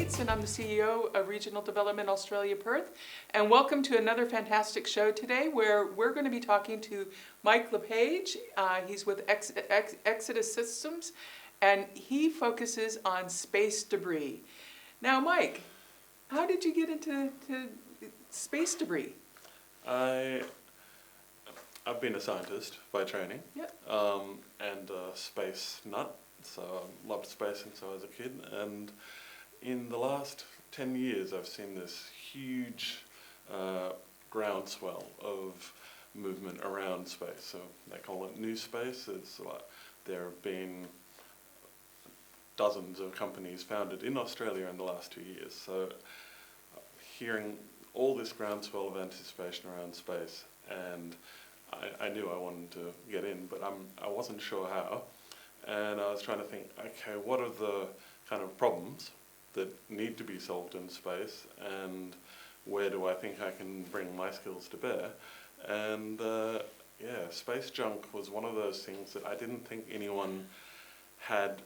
Yates, and I'm the CEO of Regional Development Australia Perth. And welcome to another fantastic show today where we're going to be talking to Mike LePage. He's with Exodus Systems, and he focuses on space debris. Now, Mike, how did you get into space debris? I've been a scientist by training, Yep. and a space nut, so I loved space since I was a kid. And in the last 10 years, I've seen this huge groundswell of movement around space. So they call it new space. It's like there have been dozens of companies founded in Australia in the last 2 years. So hearing all this groundswell of anticipation around space, and I knew I wanted to get in, but I wasn't sure how. And I was trying to think, okay, what are the kind of problems that need to be solved in space, and where do I think I can bring my skills to bear? And yeah, space junk was one of those things that I didn't think anyone had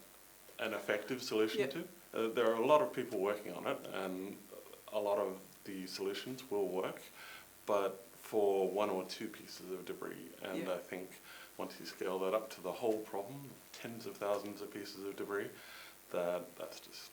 an effective solution Yep. to. There are a lot of people working on it, and a lot of the solutions will work, but for one or two pieces of debris. And Yeah. I think once you scale that up to the whole problem, tens of thousands of pieces of debris, that's just,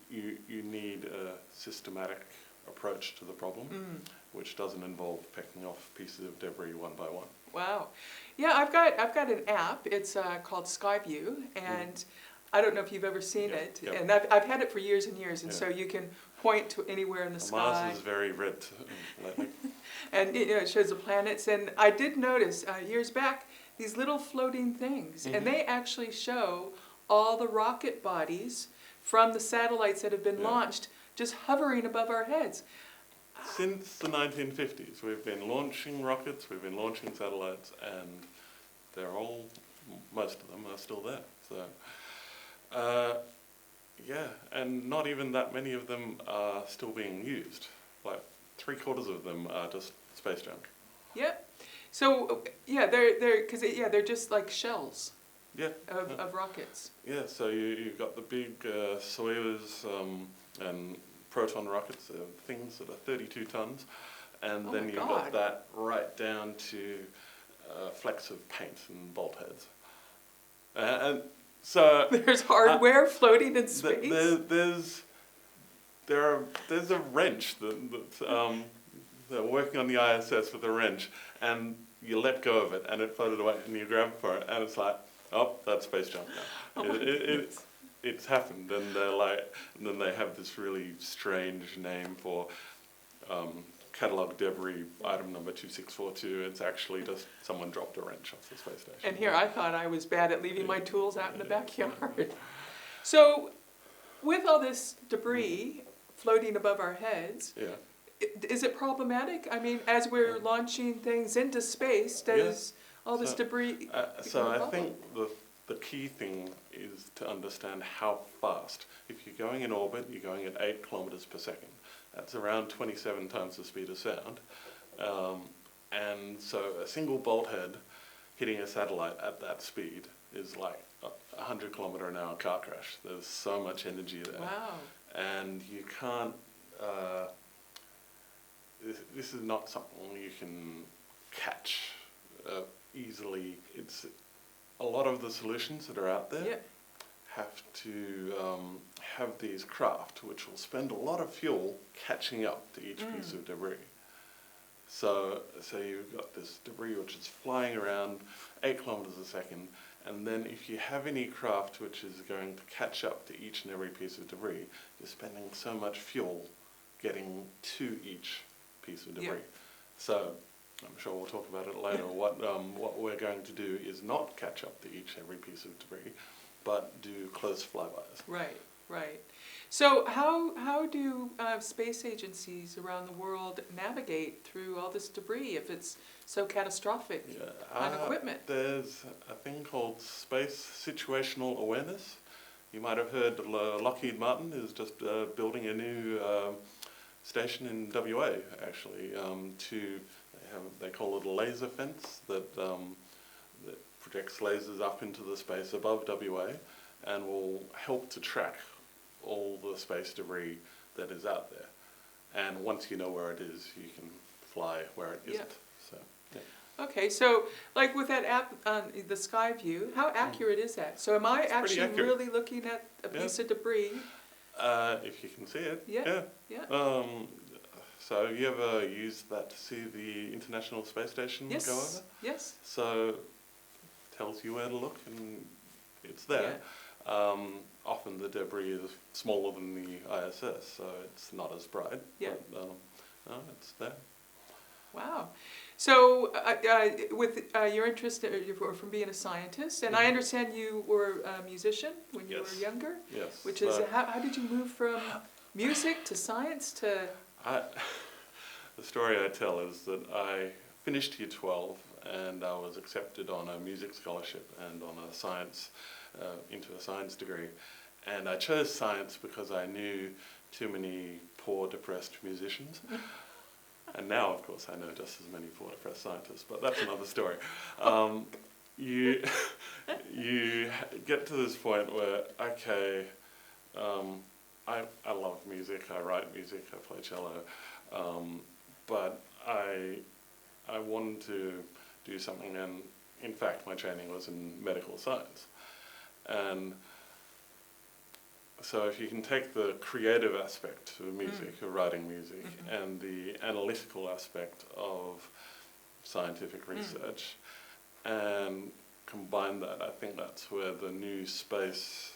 you need a systematic approach to the problem, which doesn't involve picking off pieces of debris one by one. Wow. Yeah, I've got an app. It's called Skyview, and I don't know if you've ever seen Yeah, it. yeah. And I've had it for years and years, and Yeah. so you can point to anywhere in the sky. Mars is very red lately. And it shows the planets. And I did notice years back these little floating things, and they actually show all the rocket bodies from the satellites that have been launched just hovering above our heads. Since the 1950s, we've been launching rockets, we've been launching satellites, and most of them are still there. So, yeah, and not even that many of them are still being used. Like 3/4 of them are just space junk. Yep. So yeah, they're just like shells Yeah. of rockets. Yeah, so you've got the big Soyuz and Proton rockets, things that are 32 tons, and Oh then my you've God. got that right down to flecks of paint and bolt heads. And so There's hardware floating in space. there's a wrench they're working on the ISS with a wrench, and you let go of it and it floated away, and you grab for it and it's like, oh, that's space junk now. Oh It's happened, and then they have this really strange name for catalog debris item number 2642. It's actually just someone dropped a wrench off the space station. And here I thought I was bad at leaving my tools out in the backyard. So with all this debris floating above our heads, Yeah. is it problematic? I mean, as we're launching things into space, does all this debris So become a I problem? think the key thing is to understand how fast. If you're going in orbit, you're going at 8 kilometers per second. That's around 27 times the speed of sound. And so a single bolt head hitting a satellite at that speed is like a 100-kilometer-an-hour car crash. There's so much energy there. Wow. And you can't, this is not something you can catch easily. It's a lot of the solutions that are out there Yep. have to have these craft which will spend a lot of fuel catching up to each piece of debris. So you've got this debris which is flying around 8 kilometers a second, and then if you have any craft which is going to catch up to each and every piece of debris, you're spending so much fuel getting to each piece of debris. Yep. So I'm sure we'll talk about it later. What we're going to do is not catch up to each and every piece of debris, but do close flybys. Right, right. So how do space agencies around the world navigate through all this debris if it's so catastrophic on equipment? There's a thing called space situational awareness. You might have heard Lockheed Martin is just building a new station in WA, actually, they call it a laser fence that projects lasers up into the space above WA and will help to track all the space debris that is out there. And once you know where it is, you can fly where it isn't. So, yeah. Okay, so like with that app, the sky view, how accurate is that? So am I It's pretty actually accurate. really looking at a piece of debris? If you can see it. Yeah. So you ever used that to see the International Space Station Yes. go over? Yes. So tells you where to look, and it's there. Often the debris is smaller than the ISS, so it's not as bright. Yeah. But, no, it's there. Wow. So with your interest from being a scientist, and I understand you were a musician when you were younger. Yes. Which is, how did you move from music to science to... The story I tell is that I finished year 12 and I was accepted on a music scholarship and on a science, into a science degree. And I chose science because I knew too many poor, depressed musicians. And now, of course, I know just as many poor, depressed scientists, but that's another story. You get to this point where, okay, I love music, I write music, I play cello, but I wanted to do something, and in fact my training was in medical science. And so if you can take the creative aspect of music, of writing music, and the analytical aspect of scientific research, and combine that, I think that's where the new space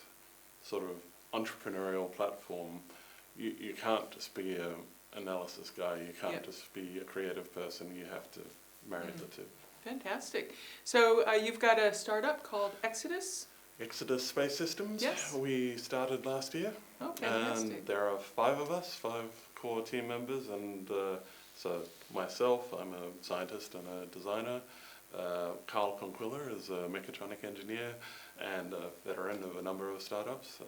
sort of entrepreneurial platform, you can't just be an analysis guy, you can't just be a creative person, you have to marry the two. Fantastic. So you've got a startup called Exodus? Exodus Space Systems. Yes. We started last year. Oh, fantastic. And there are 5 of us, 5 core team members, and so myself, I'm a scientist and a designer. Carl Conquilla is a mechatronic engineer and a veteran of a number of startups.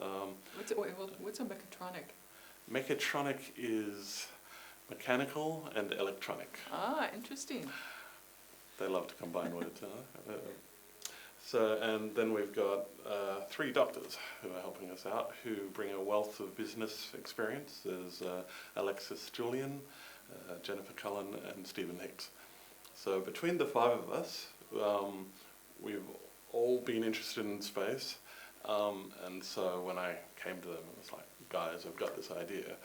What's a mechatronic? Mechatronic is mechanical and electronic. Ah, interesting. They love to combine words. And then we've got 3 doctors who are helping us out, who bring a wealth of business experience. There's Alexis Julian, Jennifer Cullen, and Stephen Hicks. So between the 5 of us, we've all been interested in space. And so when I came to them, it was like, guys, I've got this idea.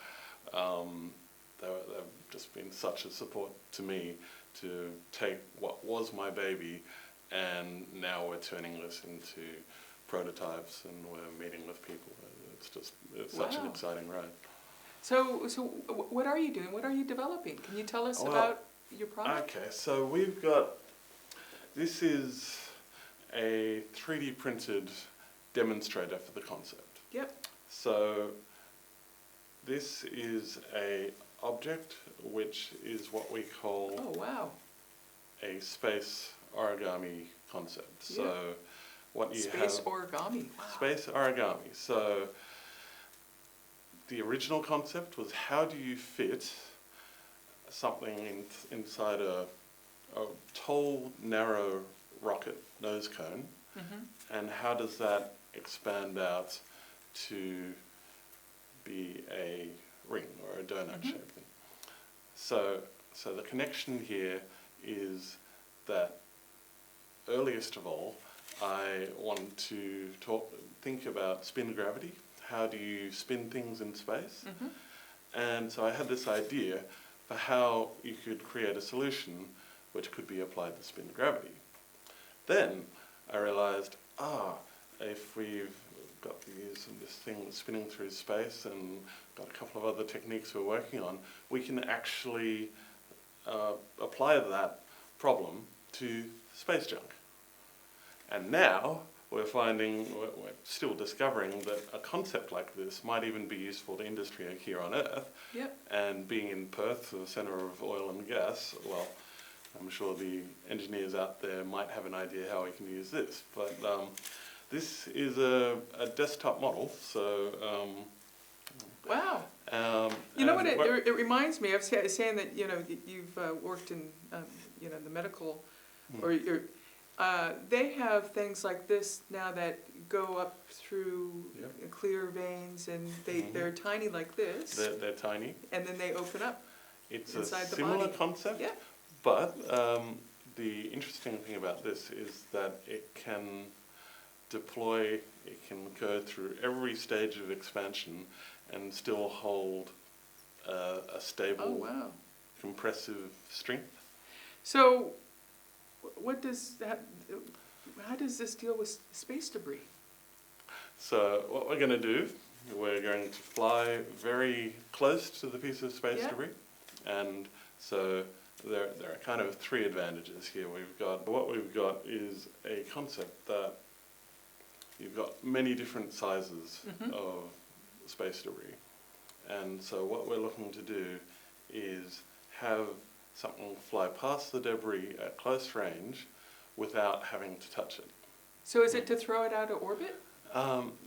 They've just been such a support to me to take what was my baby, and now we're turning this into prototypes and we're meeting with people. It's such an exciting ride. So what are you doing? What are you developing? Can you tell us about your product? Okay, so this is a 3D printed demonstrator for the concept. Yep. So this is a object which is what we call a space origami concept. So what you have... Space origami. Wow. Space origami. So the original concept was, how do you fit something inside a tall, narrow rocket nose cone, and how does that expand out to be a ring or a donut shape thing? So the connection here is that earliest of all, I wanted to think about spin gravity. How do you spin things in space? And so I had this idea for how you could create a solution which could be applied to spin gravity. Then I realized, if we've got this thing that's spinning through space and got a couple of other techniques we're working on, we can actually apply that problem to space junk. And now we're still discovering that a concept like this might even be useful to industry here on Earth. Yep. And being in Perth, the centre of oil and gas, well, I'm sure the engineers out there might have an idea how we can use this. But this is a desktop model, so... wow. You know what it reminds me of, saying that, you've worked in, the medical, or they have things like this now that go up through Yep. clear veins, and Mhm. they're tiny like this, They're tiny. and then they open up. It's Inside a the similar body. concept, Yeah. but the interesting thing about this is that it can deploy, it can go through every stage of expansion and still hold a stable Oh, wow. compressive strength. So, what does that? How does this deal with space debris? So what we're going to do, we're going to fly very close to the piece of space Yeah. debris, and so there are kind of three advantages here. What we've got is a concept that you've got many different sizes Mhm. of space debris, and so what we're looking to do is have something fly past the debris at close range without having to touch it. So, is it to throw it out of orbit?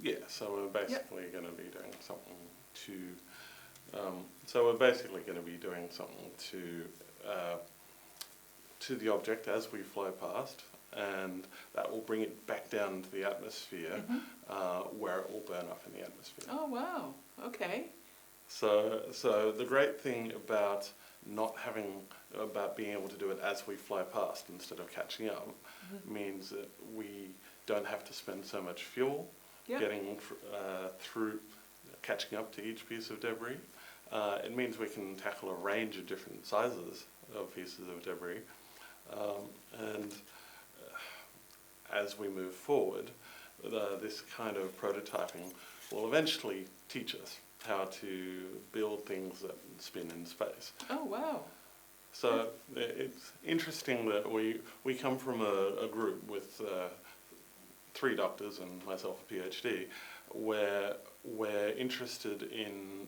Yeah, so we're basically going to be doing something to the object as we fly past, and that will bring it back down to the atmosphere, Mhm. where it will burn up in the atmosphere. Oh, wow. Okay. So the great thing about about being able to do it as we fly past instead of catching up Mhm. means that we don't have to spend so much fuel Yeah. getting through catching up to each piece of debris. It means we can tackle a range of different sizes of pieces of debris, and as we move forward, this kind of prototyping will eventually teach us how to build things that spin in space. Oh, wow. So it's interesting that we come from a group with 3 doctors and myself a PhD, where we're interested in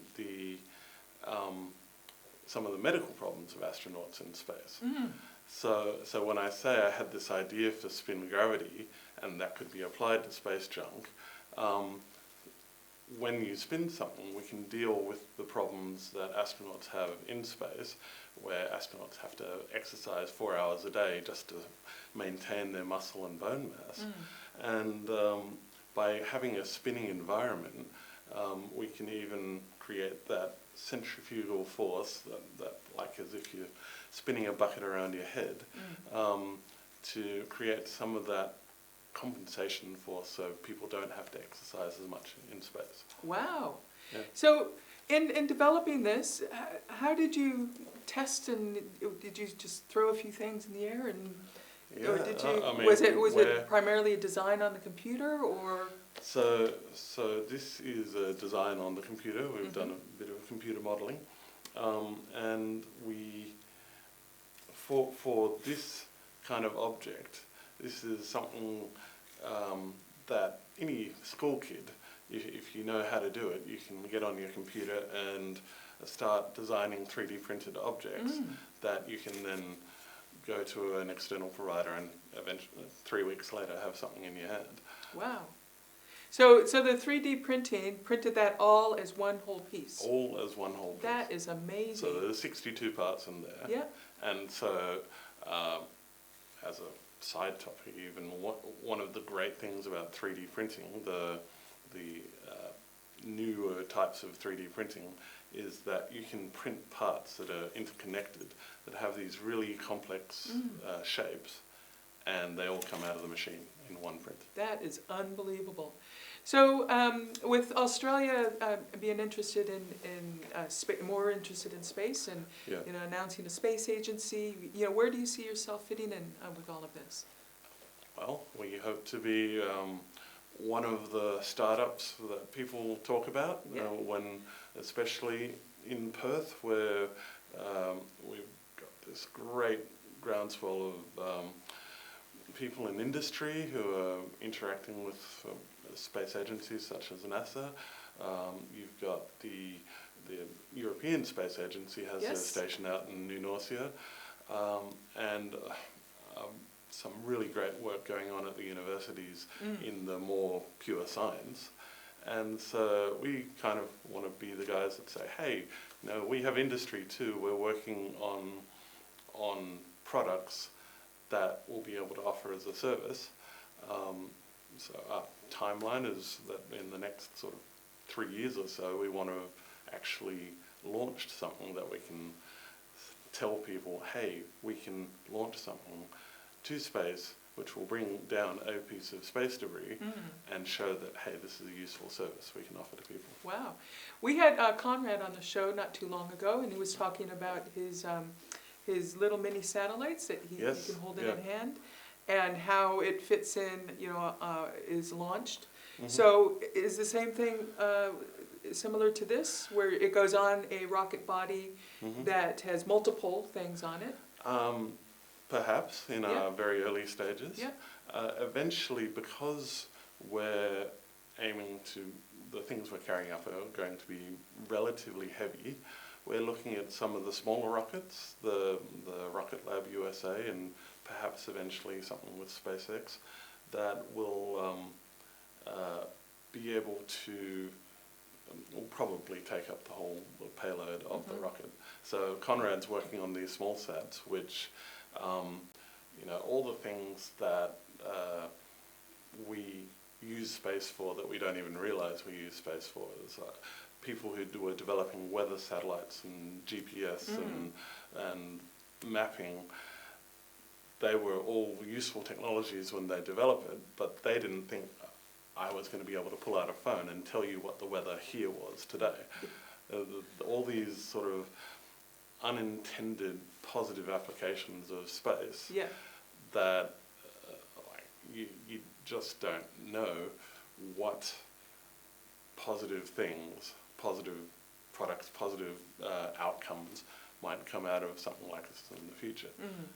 some of the medical problems of astronauts in space. Mm. So when I say I had this idea for spin gravity, and that could be applied to space junk, when you spin something, we can deal with the problems that astronauts have in space, where astronauts have to exercise 4 hours a day just to maintain their muscle and bone mass. Mm. And by having a spinning environment, we can even create that centrifugal force, that like as if you're spinning a bucket around your head, to create some of that compensation force so people don't have to exercise as much in space. Wow. Yeah. So, in developing this, how did you test, and did you just throw a few things in the air, and or did you? I mean, was it primarily a design on the computer, or? So this is a design on the computer. We've done a bit of computer modelling, and for this kind of object, this is something that any school kid, if you know how to do it, you can get on your computer and start designing 3D printed objects that you can then go to an external provider and eventually 3 weeks later have something in your hand. Wow. So the 3D printed that all as one whole piece. All as one whole piece. That is amazing. So there's 62 parts in there. Yeah. And so, as a side topic, even one of the great things about 3D printing, the newer types of 3D printing, is that you can print parts that are interconnected, that have these really complex shapes, and they all come out of the machine in one print. That is unbelievable. So, with Australia being interested more interested in space, and announcing a space agency, where do you see yourself fitting in with all of this? Well, we hope to be one of the startups that people talk about, especially in Perth, where we've got this great groundswell of people in industry who are interacting with space agencies such as NASA. You've got the European Space Agency has a station out in New Norcia, and some really great work going on at the universities in the more pure science. And so we kind of want to be the guys that say, hey, we have industry too. We're working on products that we'll be able to offer as a service, So our timeline is that in the next sort of 3 years or so, we want to have actually launched something that we can tell people, hey, we can launch something to space which will bring down a piece of space debris and show that, hey, this is a useful service we can offer to people. Wow. We had Conrad on the show not too long ago, and he was talking about his little mini satellites that he can hold in hand, and how it fits in, is launched. So is the same thing similar to this, where it goes on a rocket body that has multiple things on it? Perhaps in our very early stages. Yeah. Eventually, because we're aiming to, the things we're carrying up are going to be relatively heavy, we're looking at some of the smaller rockets, the Rocket Lab USA, and perhaps eventually something with SpaceX, that will be able to, will probably take up the whole payload of the rocket. So Conrad's working on these small sats, which, all the things that we use space for that we don't even realize we use space for. Is, people who were developing weather satellites and GPS and mapping, they were all useful technologies when they developed it, but they didn't think I was going to be able to pull out a phone and tell you what the weather here was today. All these sort of unintended positive applications of space that you just don't know what positive things, positive products, positive outcomes might come out of something like this in the future.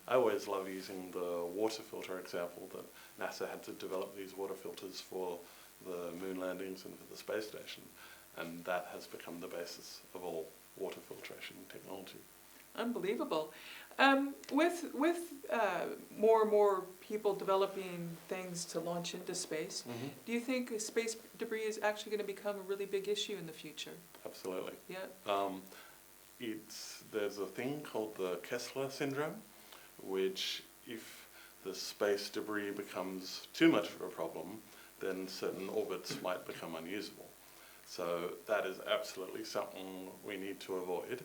I always love using the water filter example that NASA had to develop these water filters for the moon landings and for the space station, and that has become the basis of all water filtration technology. Unbelievable. With more and more people developing things to launch into space, do you think space debris is actually going to become a really big issue in the future? Absolutely. Yeah. There's a thing called the Kessler syndrome, which if the space debris becomes too much of a problem, then certain orbits might become unusable. So that is absolutely something we need to avoid,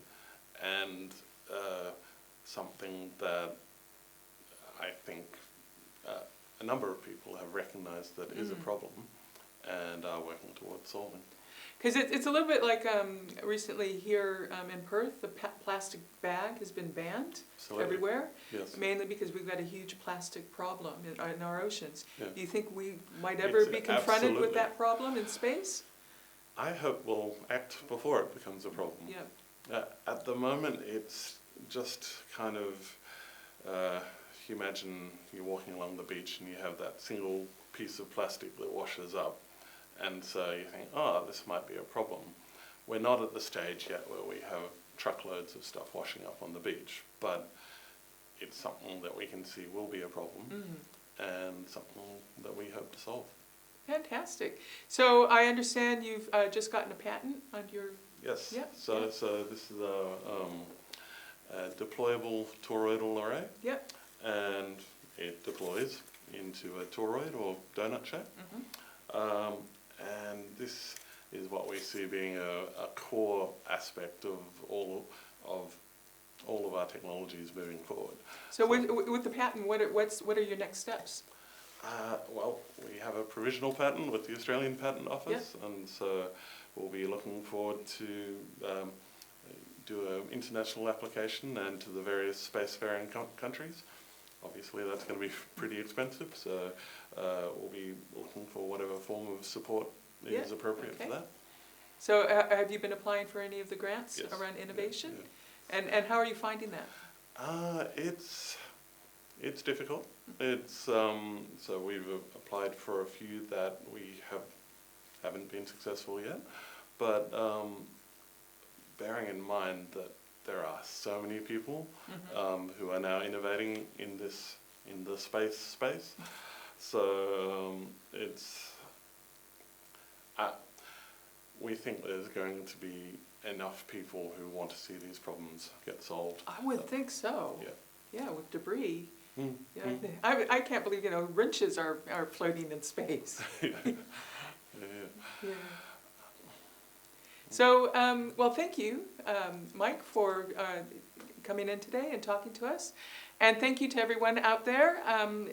and something that I think a number of people have recognized that is a problem and are working towards solving. Because it's a little bit like recently here in Perth, the plastic bag has been banned everywhere, mainly because we've got a huge plastic problem in our oceans. Do you think we might ever be confronted with that problem in space? I hope we'll act before it becomes a problem. At the moment, it's just kind of, you imagine you're walking along the beach and you have that single piece of plastic that washes up, and so you think, oh, this might be a problem. We're not at the stage yet where we have truckloads of stuff washing up on the beach, but it's something that we can see will be a problem and something that we hope to solve. Fantastic. So I understand you've just gotten a patent on your... Yes. So this is a deployable toroidal array. And it deploys into a toroid or donut shape. And this is what we see being a core aspect of all of our technologies moving forward. So with the patent, what are your next steps? Well, we have a provisional patent with the Australian Patent Office, and so we'll be looking forward to do an international application and to the various spacefaring countries. Obviously, that's going to be pretty expensive, so we'll be looking for whatever form of support is appropriate for that. So have you been applying for any of the grants around innovation? And how are you finding that? It's difficult. So we've applied for a few that we haven't been successful yet, but bearing in mind that there are so many people who are now innovating in the space, so we think there's going to be enough people who want to see these problems get solved. I would think so. Yeah, with debris. Mm, Yeah, mm. I can't believe, wrenches are floating in space. Yeah. Yeah. Yeah. So, well, thank you, Mike, for coming in today and talking to us. And thank you to everyone out there.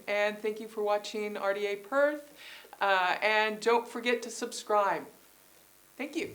And thank you for watching RDA Perth. And don't forget to subscribe. Thank you.